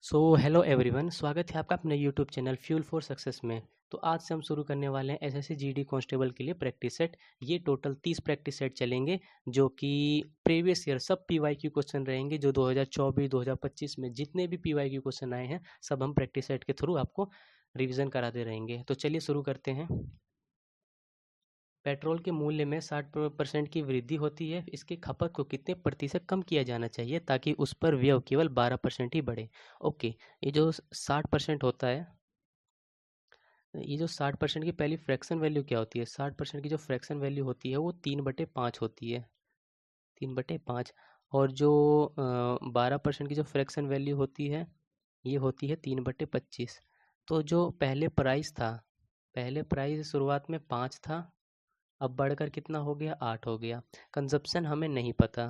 So hello everyone, स्वागत है आपका अपने YouTube channel fuel for success में। तो आज से हम शुरू करने वाले हैं एसएससी जीडी कांस्टेबल के लिए प्रैक्टिस सेट। ये टोटल 30 प्रैक्टिस सेट चलेंगे, जो कि प्रीवियस ईयर सब पीवाईक्यू क्वेश्चन रहेंगे। जो 2024 2025 में जितने भी पीवाईक्यू क्वेश्चन आए हैं, सब हम प्रैक्टिस सेट के थ्रू आपको रिविजन कराते रहेंगे। तो चलिए शुरू करते हैं। पेट्रोल के मूल्य में 60% की वृद्धि होती है। इसकी खपत को कितने प्रतिशत कम किया जाना चाहिए ताकि उस पर व्यय केवल 12% ही बढ़े? ओके, ये जो 60% होता है, ये जो 60% की पहली फ्रैक्शन वैल्यू क्या होती है? 60% की जो फ्रैक्शन वैल्यू होती है वो 3/5 होती है, 3/5। और जो 12% की जो फ्रैक्शन वैल्यू होती है, ये होती है 3/25। तो जो पहले प्राइस था, पहले प्राइस शुरुआत में 5 था, अब बढ़कर कितना हो गया? 8 हो गया। कंजप्शन हमें नहीं पता।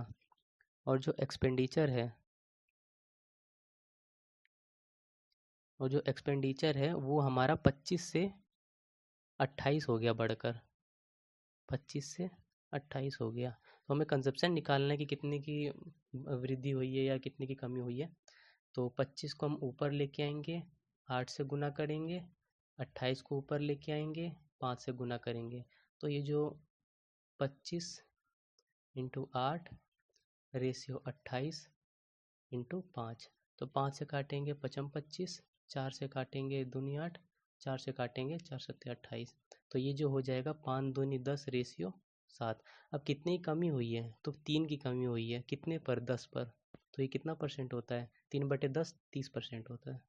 और जो एक्सपेंडिचर है, वो हमारा 25 से 28 हो गया, बढ़कर 25 से 28 हो गया। तो हमें कंजप्शन निकालना है कि कितने की वृद्धि हुई है या कितने की कमी हुई है। तो 25 को हम ऊपर लेके आएंगे, 8 से गुना करेंगे, 28 को ऊपर लेके आएंगे, 5 से गुना करेंगे। तो ये जो 25 इंटू 8 रेशियो 28 इंटू 5, तो 5 से काटेंगे 55 25, 4 से काटेंगे दूनी 8, 4 से काटेंगे 4 सत्ते 28। तो ये जो हो जाएगा 5 दूनी 10 रेशियो 7। अब कितने की कमी हुई है? तो 3 की कमी हुई है। कितने पर? 10 पर। तो ये कितना परसेंट होता है? 3/10 30% होता है।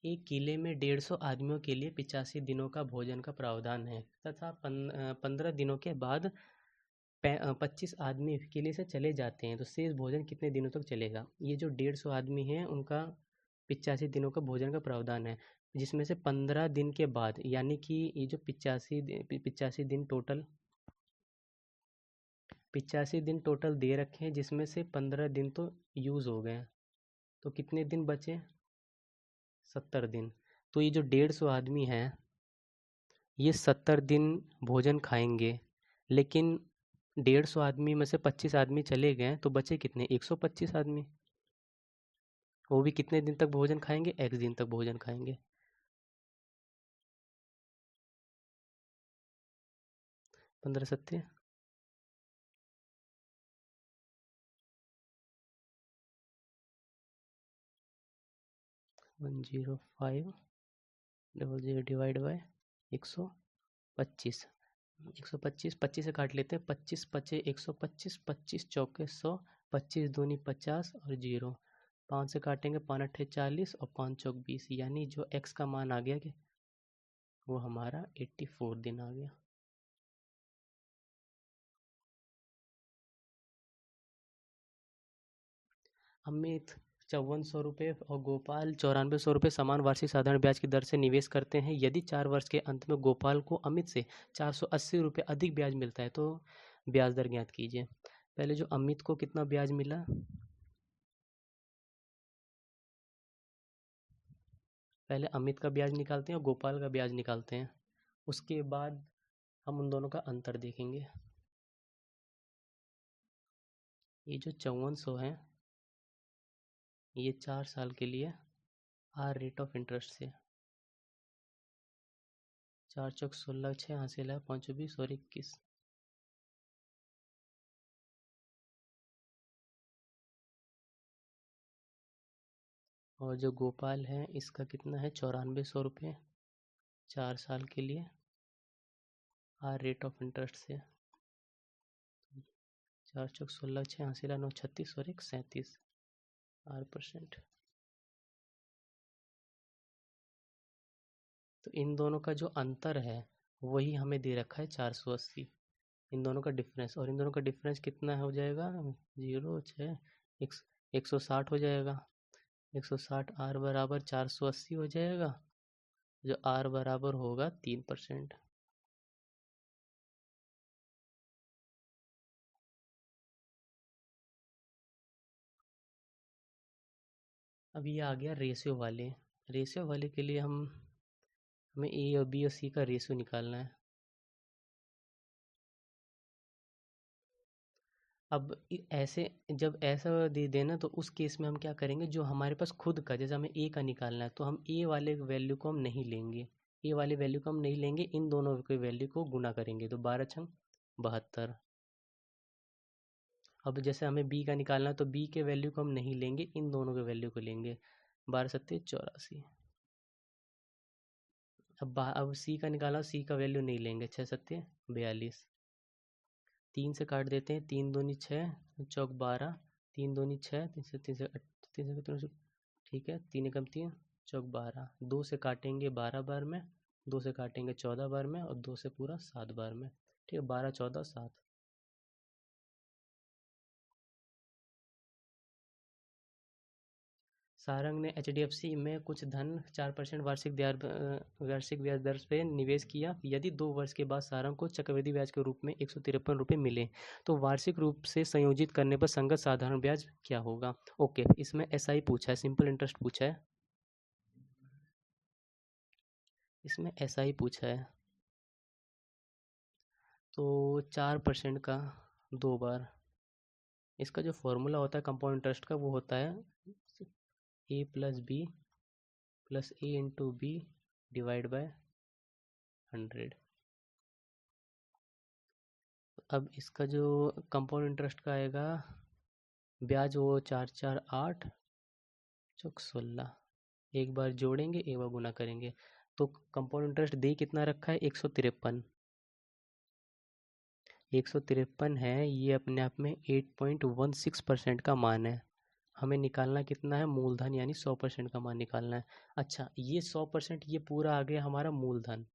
एक किले में 150 आदमियों के लिए 85 दिनों का भोजन का प्रावधान है तथा 15 दिनों के बाद 25 आदमी किले से चले जाते हैं, तो शेष भोजन कितने दिनों तक चलेगा? ये जो 150 आदमी हैं, उनका 85 दिनों का भोजन का प्रावधान है, जिसमें से 15 दिन के बाद, यानी कि ये जो 85 दिन टोटल, 85 दिन टोटल दे रखे हैं, जिसमें से 15 दिन तो यूज़ हो गए हैं। तो कितने दिन बचे? 70 दिन। तो ये जो 150 आदमी हैं, ये 70 दिन भोजन खाएंगे। लेकिन 150 आदमी में से 25 आदमी चले गए, तो बचे कितने? 125 आदमी। वो भी कितने दिन तक भोजन खाएंगे? एक्स दिन तक भोजन खाएंगे। 15 सत्ते 105 डबल 0 डिवाइड बाय 125। 125 25 से काट लेते हैं। 25 पचे 125, 25 चौके 100, 25 दूनी 50 और जीरो। 5 से काटेंगे, 5 अट्ठे 40 और 5 चौक 20, यानी जो एक्स का मान आ गया कि वो हमारा 84 दिन आ गया। अमित 5400 रुपये और गोपाल 9400 रुपये समान वार्षिक साधारण ब्याज की दर से निवेश करते हैं। यदि 4 वर्ष के अंत में गोपाल को अमित से 480 रुपये अधिक ब्याज मिलता है तो ब्याज दर ज्ञात कीजिए। पहले जो अमित को कितना ब्याज मिला, पहले अमित का ब्याज निकालते हैं और गोपाल का ब्याज निकालते हैं। उसके बाद हम उन दोनों का अंतर देखेंगे। ये जो 5400 है, ये 4 साल के लिए आर रेट ऑफ इंटरेस्ट से, 4 चौक 16, 6 हासिल है, 5 20 और 21। और जो गोपाल है, इसका कितना है? 9400 रुपये 4 साल के लिए आर रेट ऑफ इंटरेस्ट से, 4 चौक 16, 6 हासिल 9 36 और 1 37 R%। तो इन दोनों का जो अंतर है वही हमें दे रखा है 480। इन दोनों का डिफरेंस, और इन दोनों का डिफरेंस कितना हो जाएगा? 0 6 160 हो जाएगा। 160 आर बराबर 480 हो जाएगा, जो आर बराबर होगा 3%। अब ये आ गया रेशियो वाले। रेशियो वाले के लिए हमें ए और बी और सी का रेशियो निकालना है। अब ऐसे जब ऐसा दे देना तो उस केस में हम क्या करेंगे, जो हमारे पास खुद का, जैसे हमें ए का निकालना है तो हम ए वाले वैल्यू को हम नहीं लेंगे, ए वाले वैल्यू को हम नहीं लेंगे, इन दोनों के वैल्यू को गुना करेंगे तो 12 छंग 72। अब जैसे हमें बी का निकालना है तो बी के वैल्यू को हम नहीं लेंगे, इन दोनों के वैल्यू को लेंगे, 12 सत्ते 84। अब सी का निकाला, सी का वैल्यू नहीं लेंगे, 6 सत्ते 42। 3 से काट देते हैं, 3 दूनी 6 चौक 12, 3 दूनी 6, 3 से ठीक है, 3 एकम 3 चौक 12, 2 से काटेंगे 12 बार में, 2 से काटेंगे 14 बार में और 2 से पूरा 7 बार में, ठीक है, 12 14 7। सारंग ने एचडीएफसी में कुछ धन 4% वार्षिक ब्याज दर पे निवेश किया। यदि 2 वर्ष के बाद सारंग को चक्रवृद्धि ब्याज के रूप में 153 रुपये मिले तो वार्षिक रूप से संयोजित करने पर संगत साधारण ब्याज क्या होगा? ओके, इसमें एसआई पूछा है, सिंपल इंटरेस्ट पूछा है, इसमें एसआई पूछा है। तो 4% का 2 बार, इसका जो फॉर्मूला होता है कंपाउंड इंटरेस्ट का वो होता है A plus B plus A into B divide by 100। अब इसका जो कंपाउंड इंटरेस्ट का आएगा ब्याज, वो 4 4 8 चौक 16, एक बार जोड़ेंगे एक बार गुना करेंगे, तो कंपाउंड इंटरेस्ट दे कितना रखा है, 153। 153 है, ये अपने आप में 8.16% का मान है। हमें निकालना कितना है, मूलधन, यानी 100% का मान निकालना है। अच्छा, ये 100%, ये पूरा आ गया हमारा मूलधन,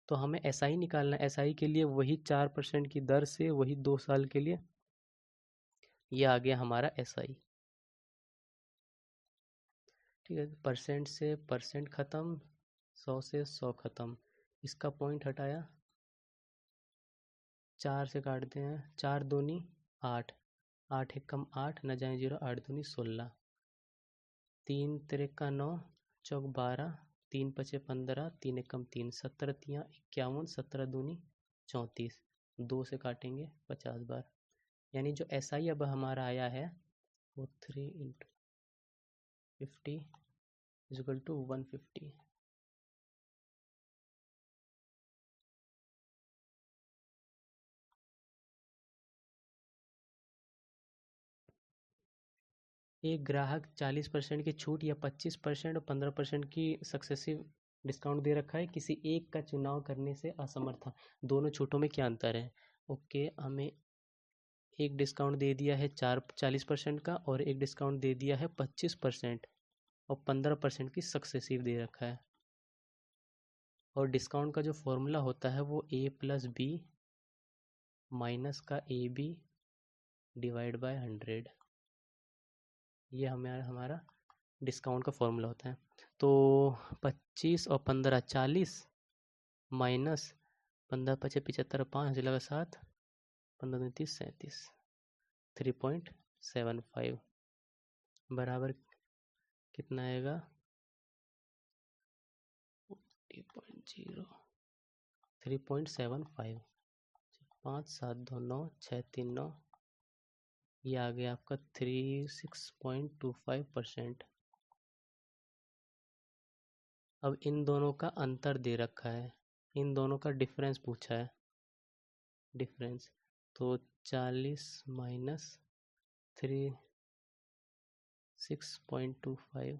तो हमें एसआई निकालना है। एसआई के लिए वही 4% की दर से, वही 2 साल के लिए, ये आ गया हमारा एसआई। ठीक है, परसेंट से परसेंट ख़त्म, 100 से 100 ख़त्म, इसका पॉइंट हटाया, 4 से काटते हैं, 4 दूनी 8, 8 एकम 8, न जाए 0, 8 दूनी 16, 3 तिरेका 9 चौक 12, 3 पचे 15, 3 एकम 3, 17 तियाँ 51, 17 दूनी 34, 2 से काटेंगे 50 बार, यानी जो एसआई अब हमारा आया है वो 3 इंटू 50 इक्वल टू 150। एक ग्राहक 40% की छूट या 25% और 15% की सक्सेसिव डिस्काउंट दे रखा है, किसी एक का चुनाव करने से असमर्थ था, दोनों छूटों में क्या अंतर है? ओके, हमें एक डिस्काउंट दे दिया है 40% का और एक डिस्काउंट दे दिया है 25% और 15% की सक्सेसिव दे रखा है। और डिस्काउंट का जो फॉर्मूला होता है वो ए प्लस बी माइनस का ए बी डिवाइड बाय 100, ये हमारा डिस्काउंट का फॉर्मूला होता है। तो 25 और 15 40 माइनस 15 पचे 75, 5 लगा 7, 15 30 37, 3.75 बराबर कितना आएगा, 3.0 3.75, 5 7 2 9 6 3 9, ये आ गया आपका 36.25%। अब इन दोनों का अंतर दे रखा है, इन दोनों का डिफरेंस पूछा है, डिफरेंस, तो 40 माइनस 36.25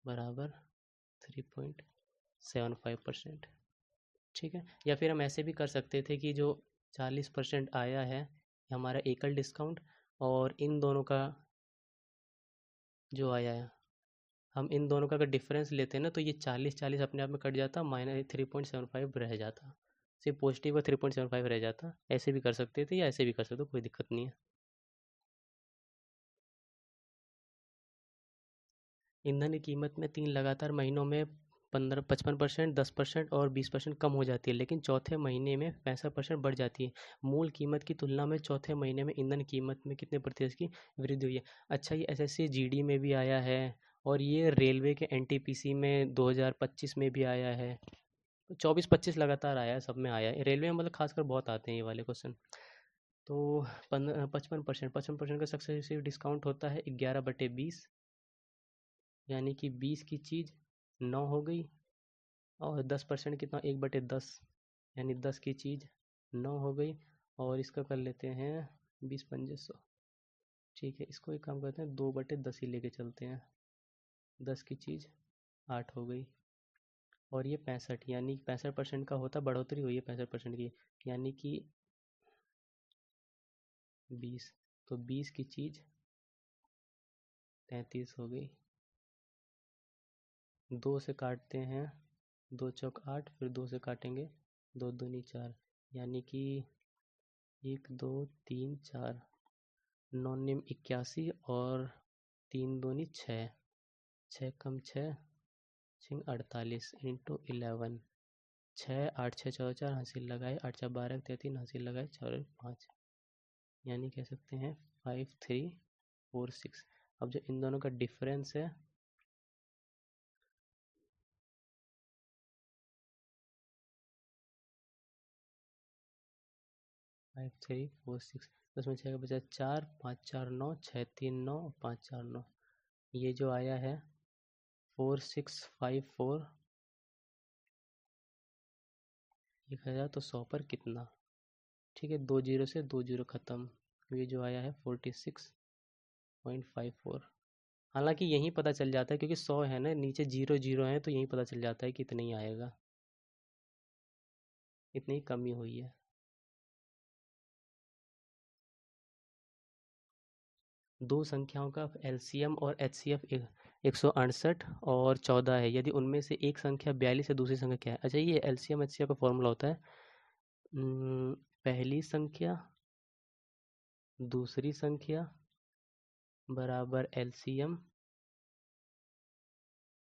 बराबर 3.75%। ठीक है, या फिर हम ऐसे भी कर सकते थे कि जो 40% आया है हमारा एकल डिस्काउंट, और इन दोनों का जो आया है, हम इन दोनों का अगर डिफरेंस लेते हैं ना तो ये 40 40 अपने आप में कट जाता, माइनस 3.75 रह जाता, सिर्फ पॉजिटिव का 3.75 रह जाता। ऐसे भी कर सकते थे या ऐसे भी कर सकते हो, कोई दिक्कत नहीं है। ईंधन की कीमत में 3 लगातार महीनों में 55%, 10% और 20% कम हो जाती है, लेकिन चौथे महीने में 65% बढ़ जाती है। मूल कीमत की तुलना में चौथे महीने में ईंधन कीमत में कितने प्रतिशत की वृद्धि हुई है? अच्छा, ये एसएससी जीडी में भी आया है और ये रेलवे के एनटीपीसी में 2025 में भी आया है, 24 25 लगातार आया है, सब में आया है। रेलवे में मतलब खासकर बहुत आते हैं ये वाले क्वेश्चन। तो 55% का सक्सेसिव डिस्काउंट होता है 11/20, यानी कि 20 की चीज़ 9 हो गई, और 10% कितना 1/10, यानी 10 की चीज़ 9 हो गई। और इसका कर लेते हैं 20×5 100। ठीक है, इसको एक काम करते हैं 2/10 ही लेके चलते हैं। 10 की चीज़ 8 हो गई, और ये 65, यानी 65% का होता, बढ़ोतरी हुई है 65% की, यानी कि 20, तो 20 की चीज़ 33 हो गई। 2 से काटते हैं, 2 चौक 8, फिर 2 से काटेंगे 2 दूनी 4, यानी कि 1 2 3 4, 9 निम 81, और 3 दूनी 6, 6 कम 6 6 48 इंटू 11, 6 8 6 4 4 हासिल लगाए, 8 4 12 33 हासिल लगाए, 4 5, यानी कह सकते हैं 5346। अब जो इन दोनों का डिफरेंस है, 5346, उसमें 6 का बचा 4, 5 4 9, 6 3 9, 5 4 9, ये जो आया है 4654। 1000 तो 100 पर कितना, ठीक है, 2 जीरो से 2 जीरो ख़त्म, ये जो आया है 46.54। हालांकि यहीं पता चल जाता है, क्योंकि 100 है ना, नीचे जीरो जीरो है, तो यहीं पता चल जाता है कि इतना ही आएगा, इतनी ही कमी हुई है। दो संख्याओं का एलसीएम और एचसीएफ 168 और 14 है, यदि उनमें से एक संख्या 42 है, दूसरी संख्या क्या है? अच्छा, ये एलसीएम एचसीएफ का फॉर्मूला होता है, पहली संख्या दूसरी संख्या बराबर एलसीएम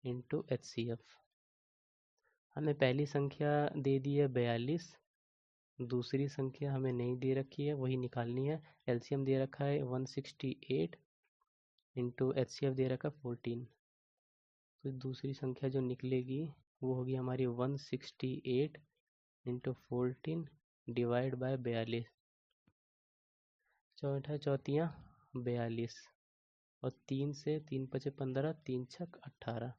इंटू एचसीएफ। हमें पहली संख्या दे दी है 42, दूसरी संख्या हमें नहीं दे रखी है, वही निकालनी है। एलसीएम दे रखा है 168 इंटू एचसीएफ दे रखा है 14, तो दूसरी संख्या जो निकलेगी वो होगी हमारी 168 इंटू 14 डिवाइड बाय 42, चौथा चौथियाँ 42, और 3 से 3 पचे 15, 3 छक 18,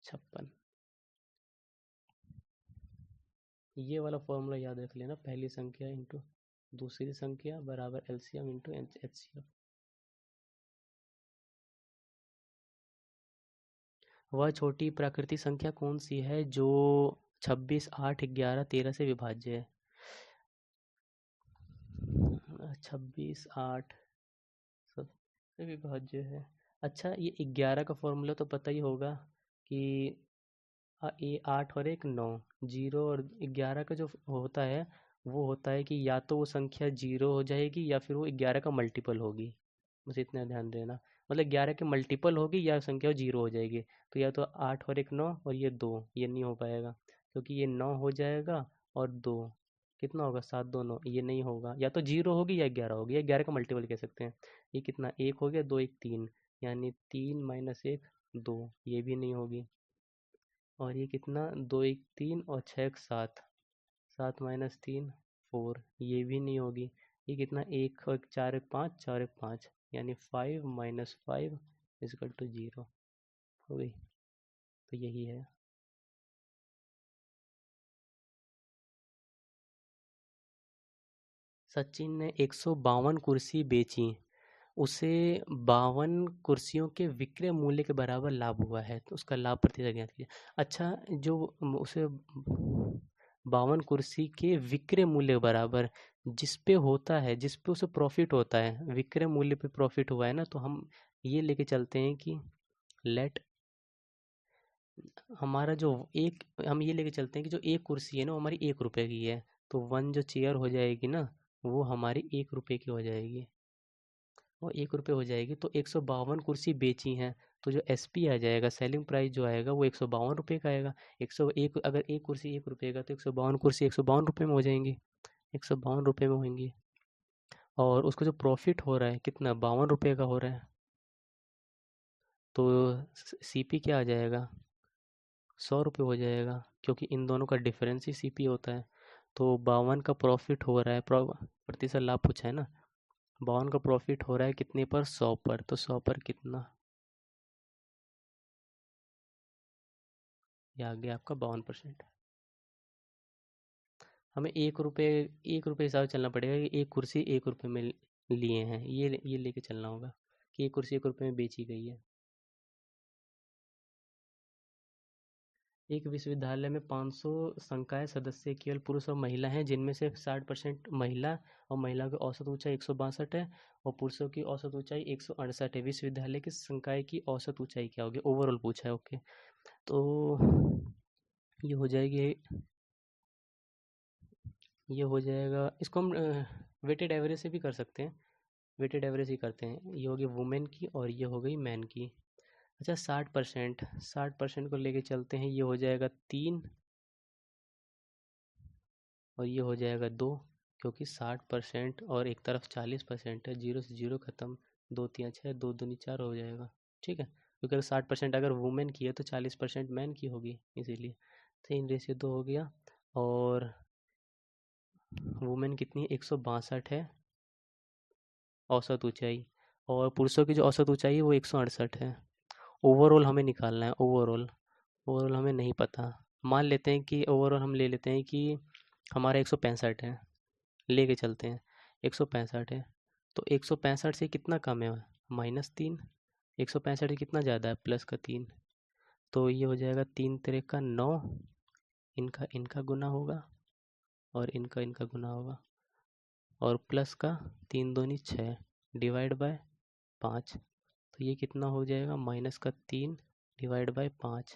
56। ये वाला फॉर्मूला याद रख लेना, पहली संख्या इंटू दूसरी संख्या बराबर एलसीएम इंटू एचसीएफ। वह छोटी प्राकृतिक संख्या कौन सी है जो 26 8 11 13 से विभाज्य है? 26 8 सबसे विभाज्य है। अच्छा, ये 11 का फॉर्मूला तो पता ही होगा कि ये 8 और 1 9, 0 और 11 का जो होता है वो होता है कि या तो वो संख्या 0 हो जाएगी या फिर वो 11 का मल्टीपल होगी, बस इतना ध्यान देना। मतलब 11 के मल्टीपल होगी या संख्या 0 हो जाएगी, तो या तो 8 और 1 9, और ये 2, ये नहीं हो पाएगा, क्योंकि ये 9 हो जाएगा, और 2 कितना होगा 7 2 9, ये नहीं होगा, या तो 0 होगी या 11 होगी, या 11 का मल्टीपल कह सकते हैं। ये कितना 1 हो गया, 2 1 3, यानी 3 माइनस 1 2, ये भी नहीं होगी। और ये कितना 2 1 3 और 6 1 7, 7 माइनस 3 4, ये भी नहीं होगी। ये कितना 1 और 4 1 5, 4 1 5, यानी 5 माइनस 5 इजकल टू 0 हो गई, तो यही है। सचिन ने 152 कुर्सी बेची, उसे 52 कुर्सियों के विक्रय मूल्य के बराबर लाभ हुआ है, तो उसका लाभ प्रतिशत ज्ञात कीजिए। अच्छा, जो उसे 52 कुर्सी के विक्रय मूल्य के बराबर, जिस पे होता है, जिस पे उसे प्रॉफिट होता है, विक्रय मूल्य पे प्रॉफिट हुआ है ना, तो हम ये लेके चलते हैं कि लेट हमारा जो एक, हम ये लेके चलते हैं कि जो एक कुर्सी है ना वो हमारी 1 रुपए की है, तो 1 जो चेयर हो जाएगी ना वो हमारी 1 रुपए की हो जाएगी, वो 1 रुपए हो जाएगी। तो 152 कुर्सी बेची हैं, तो जो एसपी आ जाएगा, सेलिंग प्राइस जो आएगा वो 152 रुपये का आएगा। 101, अगर एक कुर्सी 1 रुपये का, तो 152 कुर्सी 152 रुपये में हो जाएंगी, 152 रुपये में होंगी। और उसका जो प्रॉफिट हो रहा है कितना 52 रुपये का हो रहा है, तो सीपी क्या आ जाएगा 100 रुपये हो जाएगा, क्योंकि इन दोनों का डिफरेंस ही सीपी होता है। तो 52 का प्रॉफिट हो रहा है, प्रतिशत लाभ पूछा है ना। 52 का प्रॉफिट हो रहा है कितने पर, 100 पर। तो 100 पर कितना, ये आ गया आपका 52%। हमें 1 रुपये हिसाब से चलना पड़ेगा कि एक कुर्सी 1 रुपये में लिए हैं, ये लेके चलना होगा कि एक कुर्सी 1 रुपये में बेची गई है। एक विश्वविद्यालय में 500 संकाय सदस्य केवल पुरुष और महिला हैं, जिनमें से 60% महिला, और महिलाओं की औसत ऊंचाई 162 है और पुरुषों की औसत ऊंचाई 168 है। विश्वविद्यालय की संकाय की औसत ऊंचाई क्या होगी, ओवरऑल पूछा है। ओके, तो ये हो जाएगी, ये हो जाएगा, इसको हम वेटेड एवरेज से भी कर सकते हैं, वेटेड एवरेज ही करते हैं। ये हो गई वुमेन की और ये हो गई मैन की। अच्छा, 60% को लेके चलते हैं, ये हो जाएगा 3 और ये हो जाएगा 2, क्योंकि 60% और एक तरफ 40% है, 0 से 0 खत्म, 2 3 6, 2 दूनी 4 हो जाएगा। ठीक है, क्योंकि अगर 60% अगर वुमेन की है तो 40% मैन की होगी, इसीलिए 3:2 हो गया। और वुमेन कितनी, 162 है औसत ऊंचाई, और पुरुषों की जो औसत ऊंचाई है वो 168 है। ओवरऑल हमें निकालना है, ओवरऑल, ओवरऑल हमें नहीं पता। मान लेते हैं कि ओवरऑल हम ले लेते हैं कि हमारा 165 है, लेके चलते हैं 165 है। तो 165 से कितना कम है, -3। 165 से कितना ज़्यादा है, +3। तो ये हो जाएगा 3 तिरे का 9, इनका इनका गुना होगा और इनका इनका गुना होगा, और प्लस का 3 दूनी 6 डिवाइड बाय 5। तो ये कितना हो जाएगा, -3 डिवाइड बाय 5,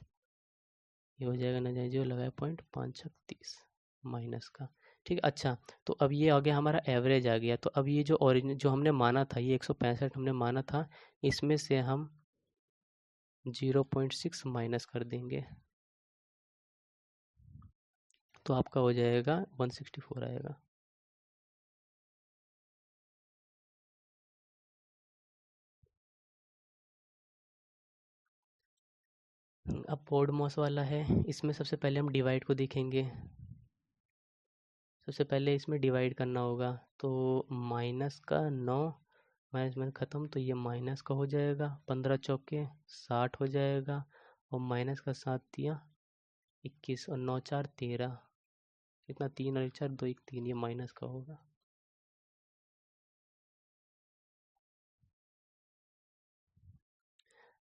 ये हो जाएगा, ना जाए जो लगाए पॉइंट, 5×6 = 30 माइनस का। ठीक है, अच्छा, तो अब ये आ गया हमारा एवरेज आ गया। तो अब ये जो ओरिजिनल जो हमने माना था, ये 165 हमने माना था, इसमें से हम 0.6 माइनस कर देंगे, तो आपका हो जाएगा 164 आएगा। अब पॉड मॉस वाला है, इसमें सबसे पहले हम डिवाइड को देखेंगे। सबसे पहले इसमें डिवाइड करना होगा, तो -9 माइनस में ख़त्म, तो ये माइनस का हो जाएगा, 15 चौके 60 हो जाएगा, और माइनस का 7 दिया 21, और 9 4 13, कितना, 3 और 1 4 2 1 3, ये माइनस का होगा।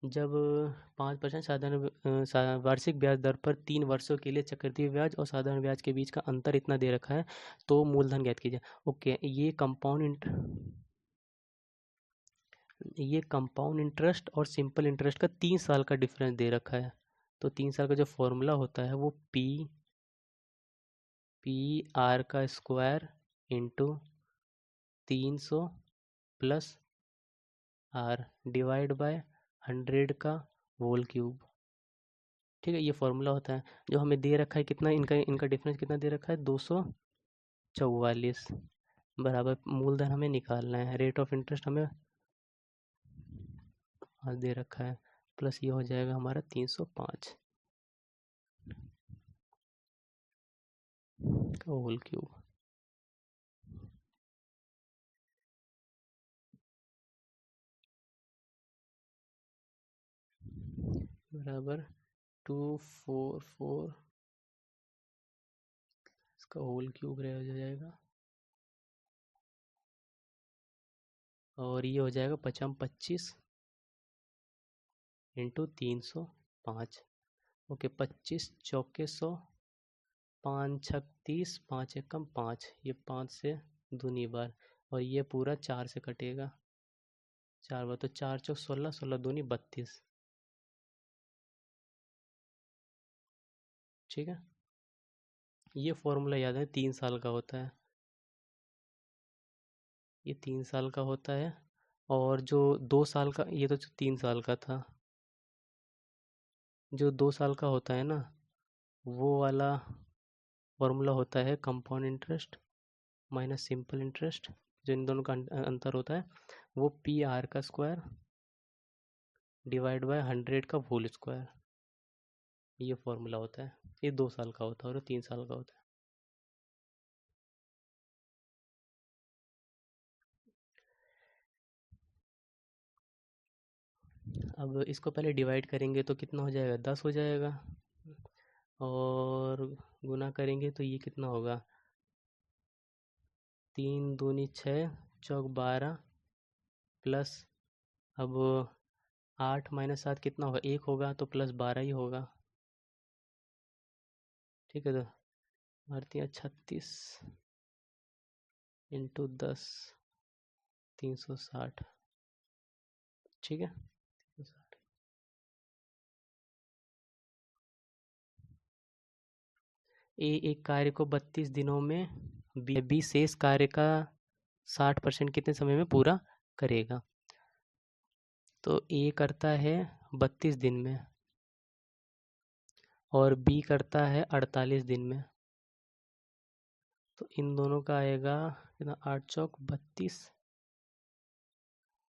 जब 5% साधारण वार्षिक ब्याज दर पर 3 वर्षों के लिए चक्रवृद्धि ब्याज और साधारण ब्याज के बीच का अंतर इतना दे रखा है, तो मूलधन ज्ञात कीजिए। ओके, ये कंपाउंड इंटरेस्ट और सिंपल इंटरेस्ट का 3 साल का डिफरेंस दे रखा है। तो 3 साल का जो फॉर्मूला होता है वो पी आर का square into 300 plus R divide by 100 का होल क्यूब। ठीक है, ये फॉर्मूला होता है। जो हमें दे रखा है कितना, इनका इनका डिफरेंस कितना दे रखा है, 244 बराबर मूलधन हमें निकालना है। रेट ऑफ इंटरेस्ट हमें दे रखा है, प्लस ये हो जाएगा हमारा 305 का होल क्यूब बराबर 244, इसका होल क्यूब रह जाएगा, और ये हो जाएगा 25 इंटू 305। ओके, 25 चौके 100, 5 छक 30, 5 एकम 5, ये 5 से दूनी बार, और ये पूरा 4 से कटेगा, 4 बार, तो 4 चौक 16, 16 दूनी 32। ठीक है, ये फॉर्मूला याद है, 3 साल का होता है, ये 3 साल का होता है। और जो 2 साल का, ये तो 3 साल का था, जो 2 साल का होता है ना, वो वाला फॉर्मूला होता है compound interest minus simple interest, जो इन दोनों का अंतर होता है, वो पी आर का स्क्वायर डिवाइड बाय 100 का होल स्क्वायर, ये फॉर्मूला होता है। ये 2 साल का होता है और 3 साल का होता है। अब इसको पहले डिवाइड करेंगे तो कितना हो जाएगा, 10 हो जाएगा, और गुना करेंगे तो ये कितना होगा, 3 दूनी 6, चौक 12, प्लस अब 8 माइनस 7 कितना होगा, 1 होगा, तो प्लस 12 ही होगा। ठीक है, तो भारतीय 36 इंटू 10, 360। ठीक है, 360। एक कार्य को 32 दिनों में बी शेष कार्य का 60% कितने समय में पूरा करेगा। तो ए करता है 32 दिन में और बी करता है 48 दिन में। तो इन दोनों का आएगा कितना, 8 चौक 32,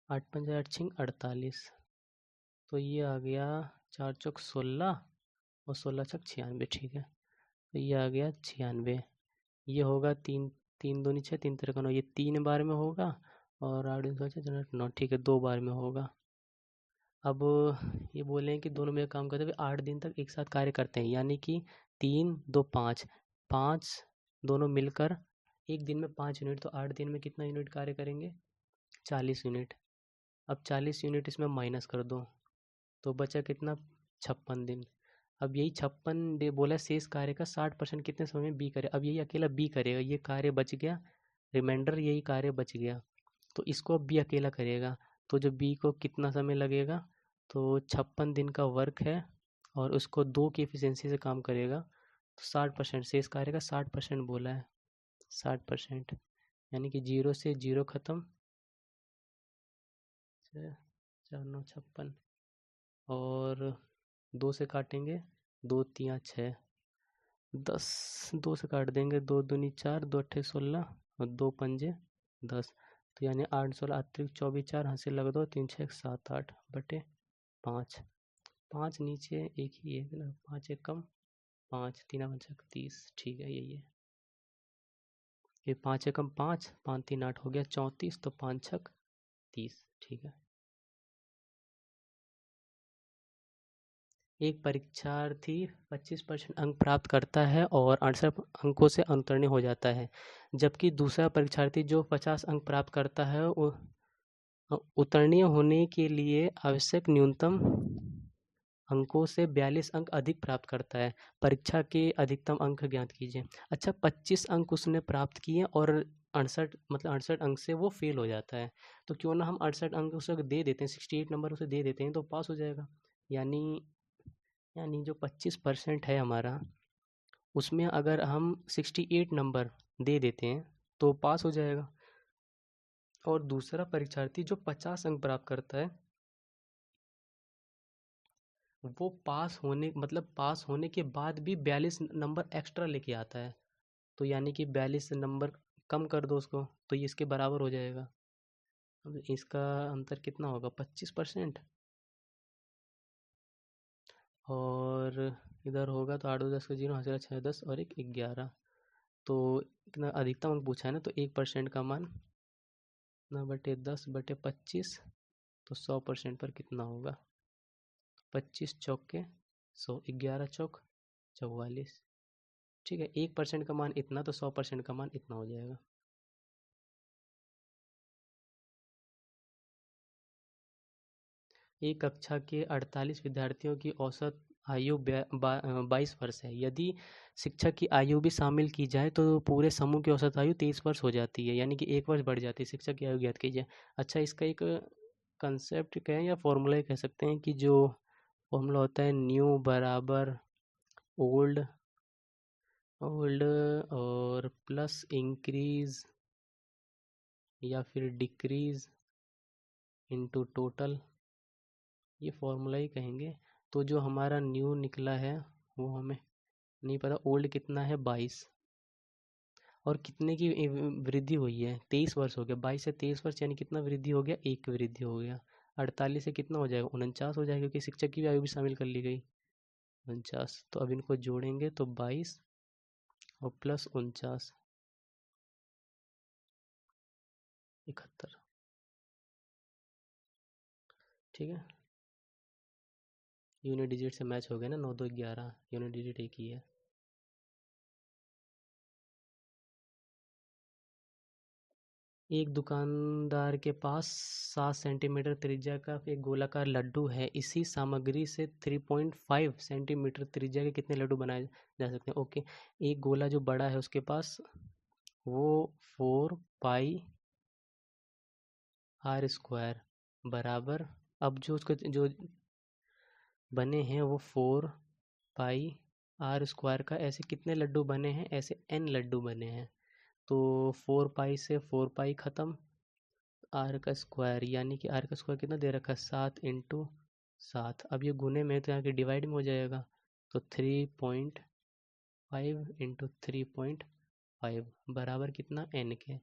8 पंजा 8 छिंग 48। तो ये आ गया 4 चौक 16 और 16 छक 96। ठीक है, तो ये आ गया 96। ये होगा 3 3 दूनी 6, 3 तिरका 9, ये 3 बार में होगा, और 8 9, ठीक है, 2 बार में होगा। अब ये बोले हैं कि दोनों में काम करते हुए 8 दिन तक एक साथ कार्य करते हैं, यानी कि 3 2 5 5 दोनों मिलकर एक दिन में 5 यूनिट, तो 8 दिन में कितना यूनिट कार्य करेंगे, 40 यूनिट। अब 40 यूनिट इसमें माइनस कर दो तो बचा कितना, 56 दिन। अब यही 56 डे बोला शेष कार्य का 60% कितने समय में बी करे। अब यही अकेला बी करेगा, ये कार्य बच गया, रिमाइंडर यही कार्य बच गया, तो इसको अब बी अकेला करेगा। तो जो बी को कितना समय लगेगा, तो 56 दिन का वर्क है और उसको 2 की एफिशिएंसी से काम करेगा, तो 60% शेष कार्य का 60% बोला है, 60%, यानी कि 0 से 0 ख़त्म, 4 9 56, और 2 से काटेंगे, 2 3 6, 10, 2 से काट देंगे, 2 दूनी 4, 2 अट्ठे 16 और 2 पंजे 10, तो यानी 8 16 अतिरिक्त 24, 4 हासिल लग दो, 3 6 7 8 बटे 5, 5 नीचे एक ही है ना, 5 एक कम 5, 3 5 30। ठीक है, यही है, ये 5 एकम 5, 5 3 8 हो गया 34, तो 5 छक 30। ठीक है, एक परीक्षार्थी 25% अंक प्राप्त करता है और 68 अंकों से अनुत्तीर्ण हो जाता है, जबकि दूसरा परीक्षार्थी जो 50 अंक प्राप्त करता है उत्तीर्ण होने के लिए आवश्यक न्यूनतम अंकों से 42 अंक अधिक प्राप्त करता है। परीक्षा के अधिकतम अंक ज्ञात कीजिए। अच्छा, 25 अंक उसने प्राप्त किए और 68 मतलब 68 अंक से वो फेल हो जाता है, तो क्यों ना हम 68 अंक उसे दे देते हैं, 68 नंबर उसे दे देते हैं, तो पास हो जाएगा। यानी यानी जो 25% है हमारा, उसमें अगर हम 68 नंबर दे देते हैं तो पास हो जाएगा। और दूसरा परीक्षार्थी जो 50 अंक प्राप्त करता है, वो पास होने के बाद भी 42 नंबर एक्स्ट्रा लेके आता है, तो यानी कि 42 नंबर कम कर दो उसको, तो ये इसके बराबर हो जाएगा। अब इसका अंतर कितना होगा, 25%, और इधर होगा तो 8 2 10 का 0 हासिल 6 10 और 1 11, तो इतना अधिकतम अंक पूछा है ना, तो 1% का मान ना बटे 10 बटे 25, तो 100% पर कितना होगा, 25 चौके 100, 11 चौक 44। ठीक है, 1% का मान इतना, तो 100% का मान इतना हो जाएगा। एक कक्षा के 48 विद्यार्थियों की औसत आयु 22 वर्ष है। यदि शिक्षक की आयु भी शामिल की जाए तो पूरे समूह की औसत आयु 23 वर्ष हो जाती है, यानी कि 1 वर्ष बढ़ जाती है। शिक्षक की आयु ज्ञात कीजिए। अच्छा, इसका एक कंसेप्ट कहें या फॉर्मूला ही कह सकते हैं, कि जो फॉर्मूला होता है न्यू बराबर ओल्ड ओल्ड और प्लस इंक्रीज या फिर डिक्रीज इनटू टोटल, ये फॉर्मूला ही कहेंगे। तो जो हमारा न्यू निकला है वो हमें नहीं पता, ओल्ड कितना है 22, और कितने की वृद्धि हुई है, 23 वर्ष हो गया, 22 से 23 वर्ष यानी कितना वृद्धि हो गया, 1 वृद्धि हो गया। 48 से कितना हो जाएगा, 49 हो जाएगा, क्योंकि शिक्षक की भी आयु भी शामिल कर ली गई, 49। तो अब इनको जोड़ेंगे तो 22 और प्लस 49, 71। ठीक है, यूनिट डिजिट से मैच हो गया ना, 9 2 11, यूनिट डिजिट एक ही है। एक दुकानदार के पास 7 सेंटीमीटर त्रिज्या का एक गोलाकार लड्डू है। इसी सामग्री से 3.5 सेंटीमीटर त्रिज्या के कितने लड्डू बनाए जा सकते हैं? ओके, एक गोला जो बड़ा है उसके पास वो 4 पाई आर स्क्वायर बराबर, अब जो उसके जो बने हैं वो 4 पाई आर स्क्वायर का ऐसे कितने लड्डू बने हैं? ऐसे n लड्डू बने हैं। तो 4 पाई से 4 पाई ख़त्म, आर का स्क्वायर यानी कि आर का स्क्वायर कितना दे रखा है? 7 इंटू 7। अब ये गुने में तो यहाँ के डिवाइड में हो जाएगा, तो 3.5 इंटू 3.5 बराबर कितना? n के।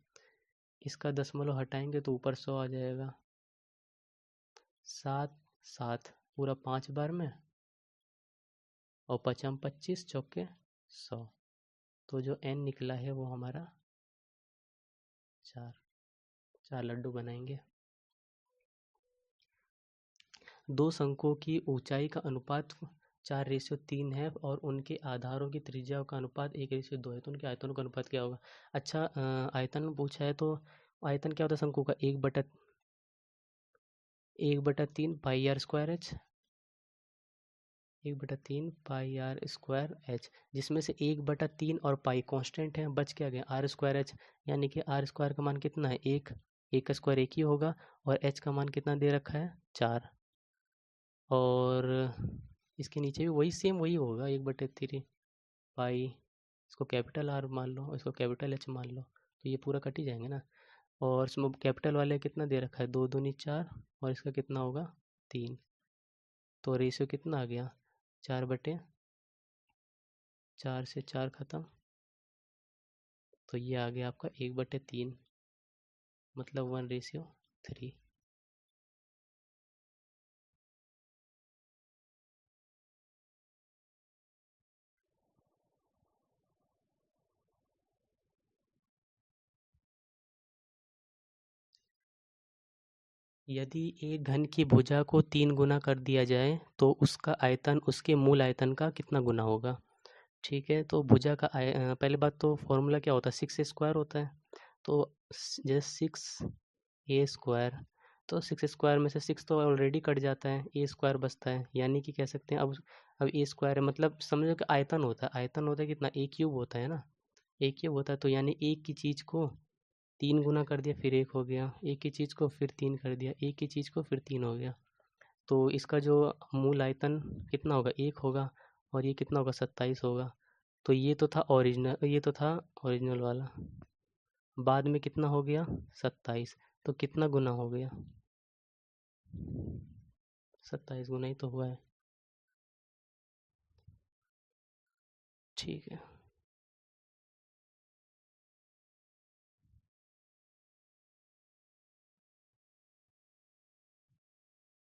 इसका दशमलव हटाएंगे तो ऊपर 100 आ जाएगा। 7 7 पूरा 5 बार में, और पचम 25 चौके 100, तो जो n निकला है वो हमारा 4 लड्डू बनाएंगे। दो शंकुओं की ऊंचाई का अनुपात 4:3 है और उनके आधारों की त्रिज्याओं का अनुपात 1:2 है, तो उनके आयतनों का अनुपात क्या होगा? अच्छा, आयतन पूछा है तो आयतन क्या होता है शंकु का? 1/3 pi R square H, 1/3 pi R square H, जिसमें से 1/3 और पाई कांस्टेंट है, बच क्या गया? आर स्क्वायर एच, यानी कि आर स्क्वायर का मान कितना है? 1, 1 का स्क्वायर 1 ही होगा, और एच का मान कितना दे रखा है? 4। और इसके नीचे भी वही सेम वही होगा, 1/3 पाई, इसको कैपिटल आर मान लो, इसको कैपिटल एच मान लो, तो ये पूरा कट ही जाएंगे ना। और इसमें कैपिटल वाले कितना दे रखा है? 2 दूनी 4, और इसका कितना होगा? 3। तो रेशियो कितना आ गया? 4/4 से 4 खत्म, तो ये आ गया आपका 1/3, मतलब 1:3। यदि एक घन की भुजा को 3 गुना कर दिया जाए तो उसका आयतन उसके मूल आयतन का कितना गुना होगा? ठीक है, तो भुजा का पहले बात तो फॉर्मूला क्या होता है? 6 स्क्वायर होता है। तो जैसे 6 ए स्क्वायर, तो 6 स्क्वायर में से 6 तो ऑलरेडी कट जाता है, ए स्क्वायर बचता है, यानी कि कह सकते हैं अब ए स्क्वायर है, मतलब समझो कि आयतन होता है, आयतन होता है कितना? ए क्यूब होता है ना, ए क्यूब होता है, तो यानी एक की चीज़ को 3 गुना कर दिया फिर 1 हो गया, एक की चीज़ को फिर 3 कर दिया, एक की चीज़ को फिर 3 हो गया, तो इसका जो मूल आयतन कितना होगा? 1 होगा, और ये कितना होगा? 27 होगा। तो ये तो था ओरिजिनल, ये तो था ओरिजिनल वाला, बाद में कितना हो गया? 27, तो कितना गुना हो गया? 27 गुना ही तो हुआ है। ठीक है।